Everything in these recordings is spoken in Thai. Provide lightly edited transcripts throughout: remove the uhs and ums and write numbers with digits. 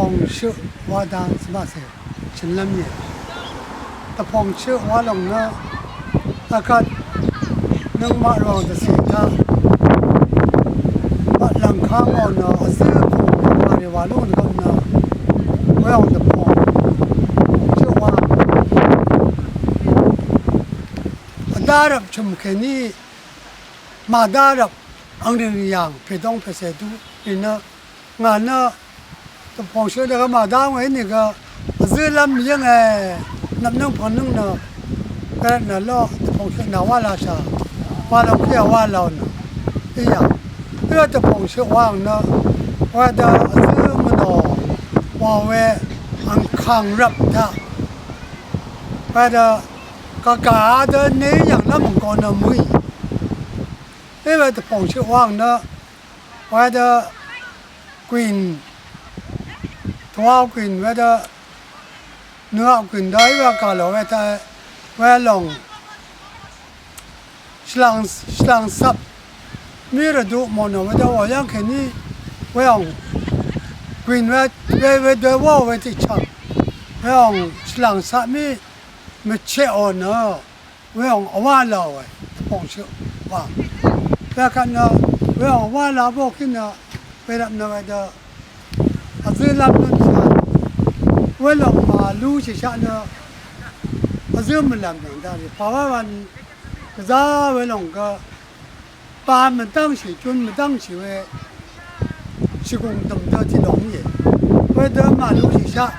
พงชื่อว่าดังสบายเสียฉันลำเนี่ยตะพงชื่อว่าลงเนาะอากาศนึงมารองจะเสียท่าว่าหลังข้างอ่อนเนาะซื้อผมมาเดี๋ยวว่าลูกก็เนาะว่าองตะพงชื่อว่าดารับชมแค่นี้มาดารับอังเดียนอย่างเพดองเพเสดูนี่นะงานนะตะพงชื่อเด็กมาดาไว้นี่ก็ซื้อลำยังไงนับนึ่งพันนึ่งเนาะก็นั่นละตะพงชื่อนาว่าราชาว่าเราเกี่ยวว่าเราเนาะที่อย่างเพื่อตะพงชื่อว่างเนาะว่าจะซื้อมันอว่าเวอังคังรับท่าว่าจะกาเดินนี้อย่างนั้นมันก็น่ามุ้ยนี่ว่าตะพงชื่อว่างเนาะว่าจะกวินทัวกวินว่าจะเนื้อกวินได้ว่าก็เราว่าจะว่าลงฉลางซับมีระดับมันว่าจะว่าอย่างแค่นี้ว่าอย่างกวินว่าเดี๋ยวว่าที่ช่างว่าอย่างฉลางซับมีไม่เชื่อเนาะว่าอย่างว่าเราไอ้ตะพงชื่อว่างแต่กันเนาะว่าอย่างว่าเราบอกขึ้นเนาะไปรับเนาะว่าจะอาศัยรับเนาะว่าเรามาลู่เฉยๆเนาะอาศัยมันรับเนาะได้เพราะว่ามันก็จะว่าเราก็ปามันตั้งชื่อจนมันตั้งชื่อว่าชิคงตำเท่าที่หลงเนี่ยว่าจะมาลู่เฉย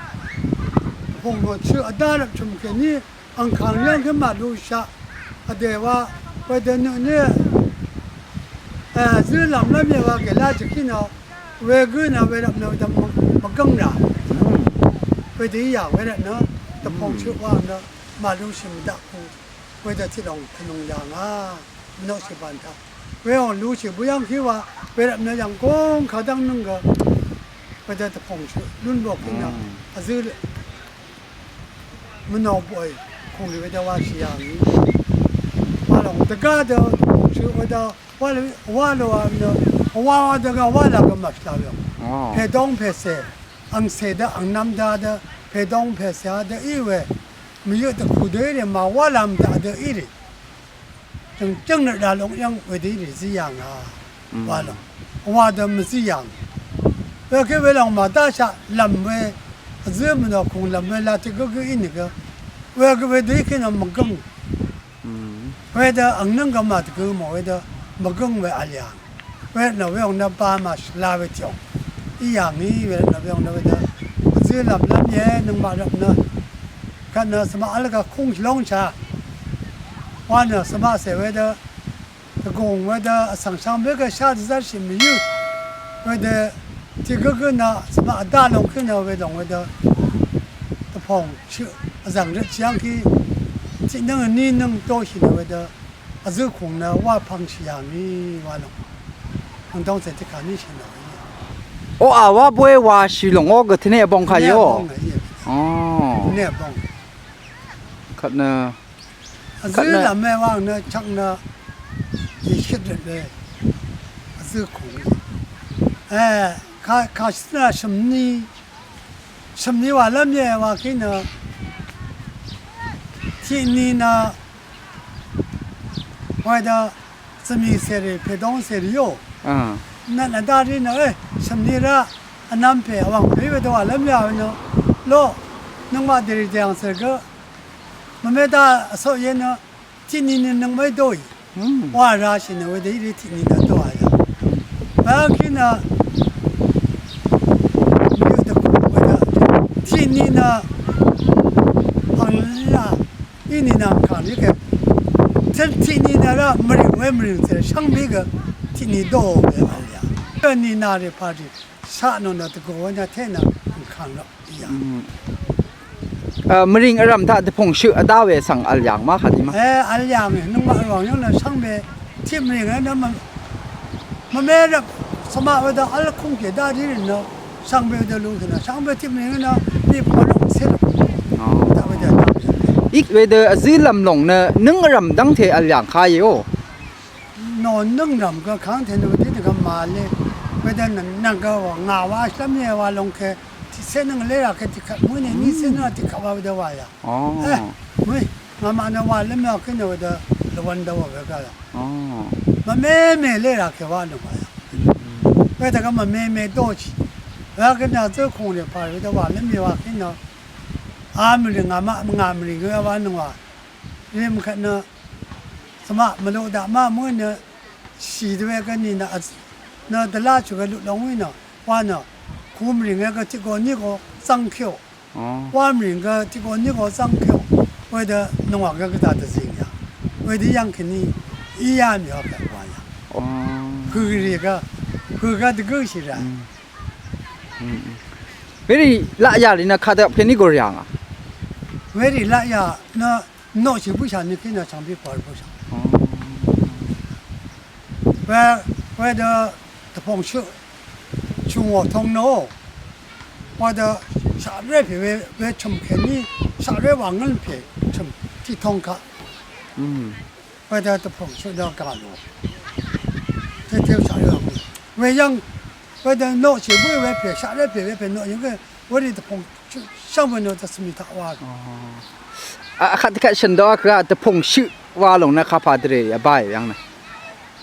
ๆผมก็ชื่ออาดารับชมแค่นี้อังคารยังขึ้นมาลู่เฉยๆเดี๋ยวว่าจะเนี่ยซื้อลำแล้วเนี่ยว่าแกลาจะกินเอาเวกุนเอาเวรับเนาะจะมากังหนาไปที่อย่างเวลาเนาะตะพงชื่อว่าเนาะมาดูชิมดักกูเวลาที่เราขนมอย่างเนาะสิบันทับเวลารู้ชิบุยังคิดว่าเวลาเนาะอย่างกงเขาตั้งนึงก็เวลาตะพงชื่อรุ่นบอกกินเนาะซื้อมันเอาไปคงเวลาว่าเสียงนี้ว่าเราตะก้าเดียวชื่อเวลาว่าเราเนี่ยว่าเด็กว่าเราก็มาแล้วเพดองเพเสอังเสดอังน้ำดาเดเพดองเพเสเดอีเวมีเยอะแต่คู่เดียวมาว่าลำดาเดอีริจังเนี่ยดาลงยังเวทีริสิยังว่าลงว่าเดมสิยังเวลามาตาชะลำเวเรื่องมันคงลำเวลาที่ก็คืออินก็เวทีขึ้นมากังเวลาอังนั่งก็มาที่ก็มาเวลามากังเวอะไรเวลาเวลาปามาลาเวจงอีอย่างนี้เวลาเวลาซื้อลำเนี่ยนึงมาลำเนาะกันเนาะสมัยแล้วก็คงลงชาวันเนาะสมัยเสวดาตะกงเวดาสังสารเบกชาติจะชิมอยู่เวดาที่ก็คือเนาะสมัยดาลงขึ้นเนาะเวดาตะพงชื่อสังเรื่องอย่างที่ที่นั่งนี่นั่งโตชินเวดาซื้อของเนาะว่าพังเสียนี่ว่าลงมันต้องเสร็จที่การนี้ชินเนาะโอ้ว่าบัวว่าสิหลงอก็ที่นี่บองขายอยู่อ๋อเนี่ยบองคัดเนอะซื้อละแม่ว่างเนอะชักเนอะที่คิดเลยซื้อของข้าซื้อสมนี้ว่าละแม่ว่ากินเนอะที่นี่นะว่าจะมีเสรีเพดองเสรีโยนั่นได้ดีนะสมนี้ละอันนั้นเปล่าว่าไม่เป็นตัวละแม่เนาะโลนึกว่าดีดีอย่างเสกมันไม่ได้สอยเนาะที่นี่นึกไม่ได้ว่าราชินีว่าดีที่นี่นั่นตัวอะไรบางทีนะมีอยู่แต่ว่าที่นี่นะอันละที่นี่นะ看这个ที่นี่นะละไม่เสร็จช่างมี个ที่นี่โตไปอะไร这นี่นาเรพาดีชาโนนะตะโกวันจะเท่นะ看了อย่างมริงอารมณ์ท่าตะพงชื่อดาวเวสังอัลยังมาขัดมั้ยอัลยังนึกว่าหลงยังเลยช่างเบที่มริงนั้นมันไม่ได้สมัยว่าอัลคงเกิดได้ที่เนาะช่างเบจะรู้นะช่างเบที่มริงนั้นมีพลังเสียแต่ว่าจะอีกเวเดอซีลำหลงเนนึงอารมณ์ดังเทอัลยังขายอยู่นอนนึ่งรำก็ค้างเทนวันที่จะมาเลยเวเดนั่นก็ว่างาว่าสมัยว่าลงแค่ ที่เส้นนึงเลยอะแค่ที่ขัดมือเนี่ยนี่เส้นนึงที่ขับว่าเดี๋ยวว่าอย่า อ๋อ มืองามันว่าแล้วไม่เอาขึ้นเดี๋ยวระวันเดี๋ยวว่าก็แล้ว อ๋อ มันไม่เลยอะแค่ว่าหนูว่าแต่ถ้าก็มันไม่โตชิแล้วก็เนี่ยเจ้าคงเนี่ยพาเดี๋ยวว่าแล้วไม่ว่าขึ้นเนาะมริงงามริงก็ว่าหนูว่าเรื่องมันเนาะสมัครมันโดดมาเมื่อเนี่ยสีด้วยกันนี่นะเนาะตลาดชุกลุลงไว้เนาะว่าเนาะคุมริงก็ที่ก่อนนี่ก็สังเขียว อ๋อ ว่าริงก็ที่ก่อนนี่ก็สังเขียว为的弄个个大的事呀，为的养肯定一样的要白话呀， อ๋อ 个的个是人， เฮ้ยละยาลินะคาแต่เพนี่ก็ยังอ่ะ 为的那呀那是不想你跟着长臂跑不上， อ๋อ 为的朋友，从我通路，我的啥热皮为从肯定啥热往人皮从ที่通卡， อืม 为的朋友要干路，这就啥热皮，为让。为的弄些为皮，下来皮弄一个，我的朋就上半年在思密达哇， อ่ะคัดฉันดอกก็แต่พงชื่อว่าลงนะคาพาดเรียบายยังนะ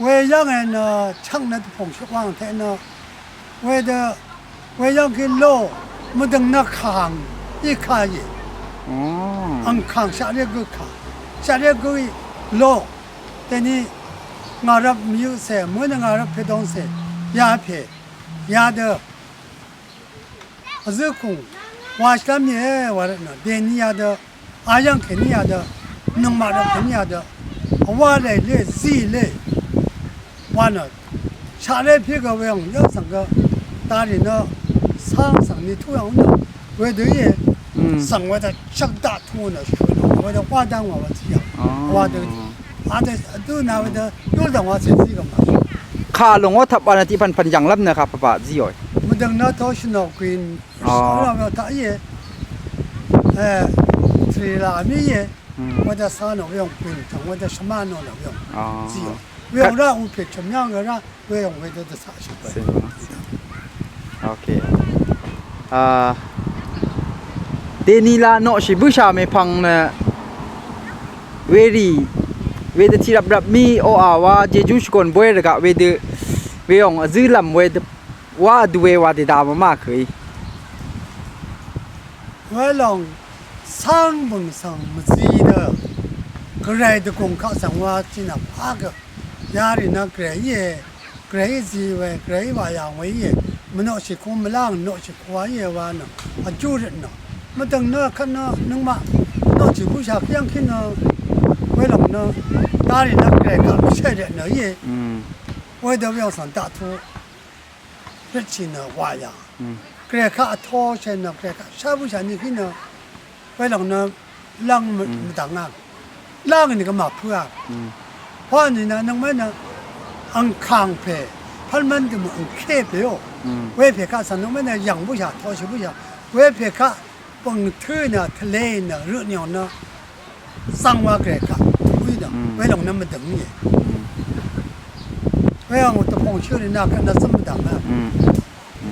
为让人呢唱那的朋友望天呢，为让给路，没等那扛一卡也， อ๋อ 安扛下来个扛，下来个路，但你我那没有噻，没得我那皮东西，鸦皮。伢的，日空，我下面我那电尼伢的，阿阳肯尼伢的，弄马的肯尼伢的，我来来谁来，完了，下来皮个样要上个，大人呢，上的土壤呢，为的也，上我的上大土呢，我的花旦我这样，我的，阿的都拿我的，有的我才这个嘛。 ค่าลงว่าทับวันที่พันอย่างลับนะครับป้าจีอ๋อย มันดังนั้นทอชนอกินเราถ้าเย่ทรีลามีเย่ว่าจะสานเอากินทั้งว่าจะสมานเอาจีอ๋อเรื่องเราอุปชมยังก็เราเรื่องว่าจะสาชิบโอเคเดนีลาโนชิบุชาไม่พังนะเวรีเวดที่รับมีโออาว่าเจจูชคนบ่อยเลยกะเวดเวองซื้อลำเวดว่าดูเวว่าติดามามากเคย ว่าลองสร้างบนสังมันจีเด้อก็ไรตะกงเขาสังว่าจีน่ะพากยารินะเกรย์จีเวเกรย์ว่าอย่างไว้เย่มันนอชิคุมล่างนอชิควายเย่ว่าน่ะอจูรน่ะมันตั้งเนื้อขันเนาะนึงมานอชิผู้ชายยังขึ้นเนาะ为了呢，哪里那个干不起来呢？也，为了要上大土，日子呢花样，个看掏钱呢，个看啥不像你去呢？为了呢，让没当啊，让你个马铺啊，话你呢，能不能按康赔，他们怎么按开赔哦？为别看上能不能养不下，掏钱不下，为别看蹦腿呢，特累呢，热鸟呢。 上瓦给看，为的，为了那么等你，为了我的朋友的那看到这么等啊，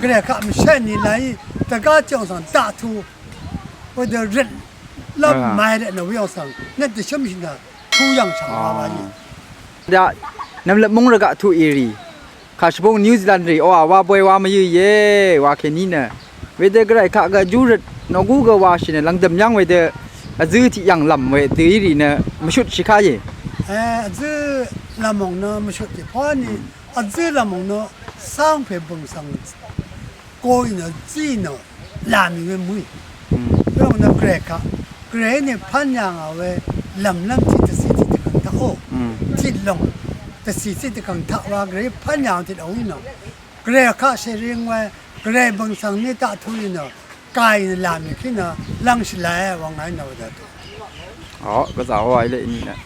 给来看，现你来，在家江上大土，为的人，那买的那不要上，那得什么呢？土壤上娃娃的。เดี๋ยวนั่นแหละมงระกะทุเอรีข้าชพงนิวซีแลนด์รีโอ้ว่าบ่อยว่ามาเยอะเย่ว่าแค่นี้นะเวเดก็ได้ข้าก็จูรนกูก็ว่าชินะหลังดำยังเวเด ซื้อที่ยังลำไว้ตีดีนะไม่ชุดชิคายซื้อลำมงเนาะไม่ชุดที่เพราะนี่ซื้อลำมงเนาะสร้างเพื่อบังสังก้อยเนาะจีเนาะลามีเงินมือเรื่องนั้นเกรกเนี่ยพันยังเอาไว้ลำที่จะสิ่งที่จะกันท่าโอ้ที่ลงแต่สิ่งที่จะกันท่าว่าเกรพันยังที่เอาเนาะเกรกเสียเรื่องไว้เกรบังสังนี่ตาทุยเนาะ กายลามีขึ้นนะลังสิลายวางไงนะว่าจะ อ๋อก็สาวไว้เลยนี่นะ